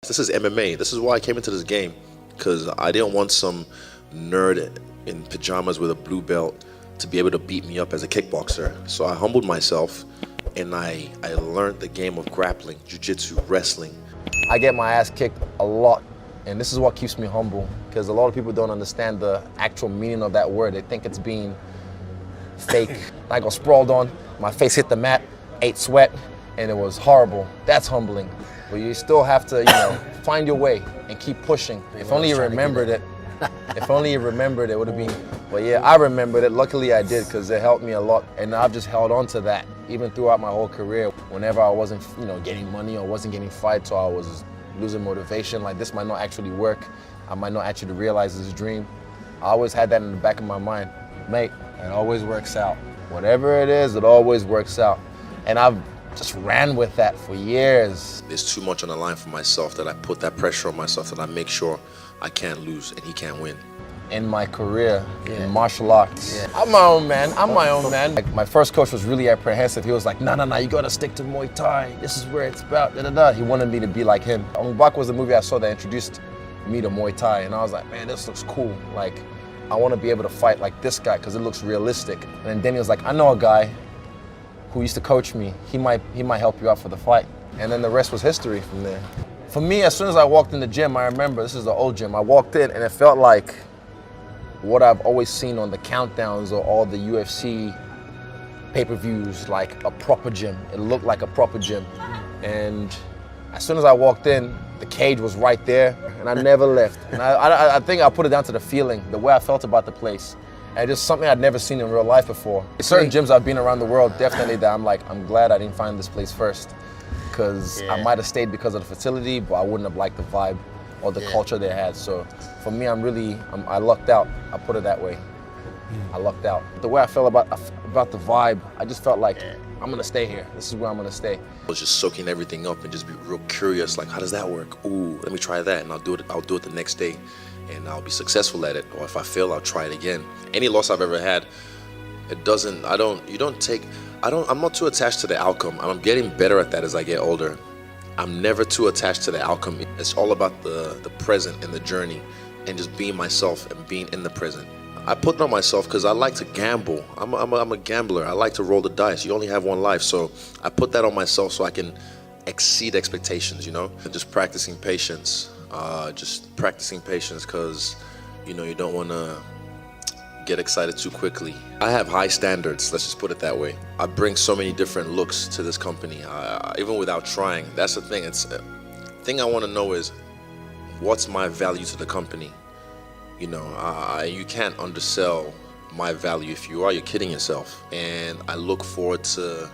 This is MMA. This is why I came into this game, because I didn't want some nerd in pajamas with a blue belt to be able to beat me up as a kickboxer. So I humbled myself, and I learned the game of grappling, jiu-jitsu, wrestling. I get my ass kicked a lot, and this is what keeps me humble, because a lot of people don't understand the actual meaning of that word. They think it's being fake. I got sprawled on, my face hit the mat, ate sweat, and it was horrible. That's humbling. But you still have to, find your way and keep pushing. If only you remembered it. If only you remembered it, would have been. But yeah, I remembered it. Luckily I did, because it helped me a lot. And I've just held on to that, even throughout my whole career. Whenever I wasn't, getting money or wasn't getting fights, or I was losing motivation, like this might not actually work. I might not actually realize this dream. I always had that in the back of my mind. Mate, it always works out. Whatever it is, it always works out. And I've just ran with that for years. There's too much on the line for myself that I put that pressure on myself, that I make sure I can't lose and he can't win. In my career, in martial arts, I'm my own man. Like, my first coach was really apprehensive. He was like, no, you gotta stick to Muay Thai. This is where it's about, He wanted me to be like him. Ong-Bak was the movie I saw that introduced me to Muay Thai, and I was like, man, this looks cool. Like, I want to be able to fight like this guy because it looks realistic. And then Denny was like, I know a guy who used to coach me. He might help you out for the fight. And then the rest was history from there. For me, as soon as I walked in the gym, I remember, this is the old gym, I walked in and it felt like what I've always seen on the countdowns or all the UFC pay-per-views, like a proper gym. It looked like a proper gym. And as soon as I walked in, the cage was right there, and I never left. And I think I put it down to the feeling, the way I felt about the place. And just something I'd never seen in real life before. Certain gyms I've been around the world, definitely that I'm glad I didn't find this place first. Because I might have stayed because of the facility, but I wouldn't have liked the vibe or the culture they had. So for me, I lucked out. I put it that way. I lucked out. The way I felt about the vibe, I just felt like, I'm gonna stay here. This is where I'm gonna stay. I was just soaking everything up and just be real curious, like, how does that work? Ooh, let me try that, and I'll do it the next day, and I'll be successful at it. Or if I fail, I'll try it again. Any loss I've ever had, I'm not too attached to the outcome. I'm getting better at that as I get older. I'm never too attached to the outcome. It's all about the present and the journey, and just being myself and being in the present. I put it on myself because I like to gamble. I'm a gambler. I like to roll the dice. You only have one life, so I put that on myself so I can exceed expectations, Just practicing patience. Because, you don't want to get excited too quickly. I have high standards, let's just put it that way. I bring so many different looks to this company, even without trying. That's the thing. Thing I want to know is, what's my value to the company? You can't undersell my value. If you are, you're kidding yourself. And I look forward to,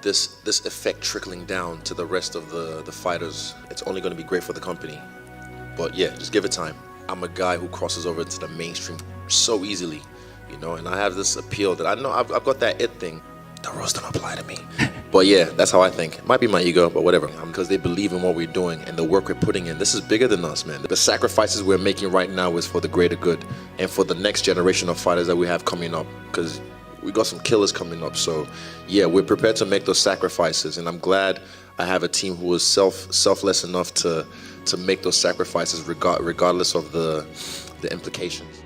this effect trickling down to the rest of the fighters. It's only going to be great for the company. But yeah, just give it time. I'm a guy who crosses over into the mainstream so easily, and I have this appeal that I know I've got that it thing. The rules don't apply to me. But yeah, that's how I think. It might be my ego, but whatever. Because they believe in what we're doing and the work we're putting in. This is bigger than us, man. The sacrifices we're making right now is for the greater good and for the next generation of fighters that we have coming up. Because we got some killers coming up. So yeah, we're prepared to make those sacrifices. And I'm glad I have a team who is selfless enough to make those sacrifices regardless of the implications.